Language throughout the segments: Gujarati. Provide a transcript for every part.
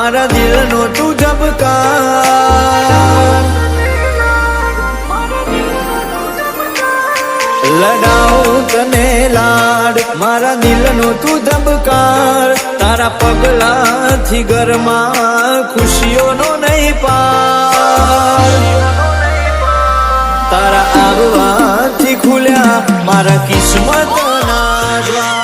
મારા દિલનો તું ધબકાર લડાવું તને લાડ મારા દિલનો તું ધબકાર તારા પગલાથી ઘરમાં ખુશીઓનો નહીં પાર તારા આવવાથી ખુલ્યા મારા કિસ્મતના દ્વાર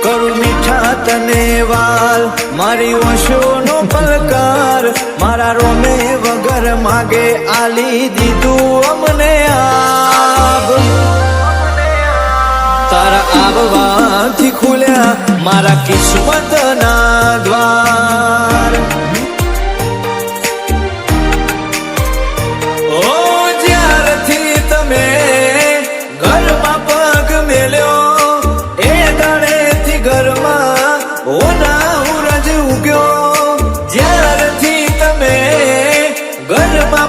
કરું મીઠા તને વાલ મારી ઓશોનો પલકાર મારા રોમે વગર માગે આલી દીધું અમને આબ તારા આવવાથી ખુલ્યા મારા કિસ્મતના દ્વાર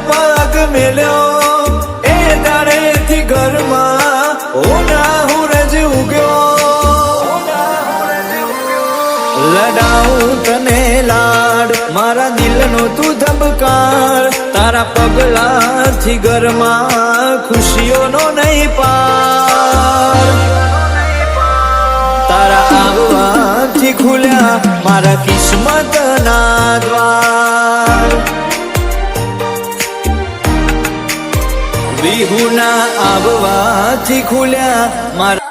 પગ મેલ્યો એ દાડેથી ઘરમાં હોનાહુરજ ઉગ્યો લડાવું તને લાડ મારા દિલનો તું ધબકાર તારા પગલાથી ઘરમાં ખુશીઓનો નહીં પાર તારા આવવાથી ખુલ્યા મારા કિસ્મતના દ્વાર વિહુના આવવાથી ખુલ્યા મારા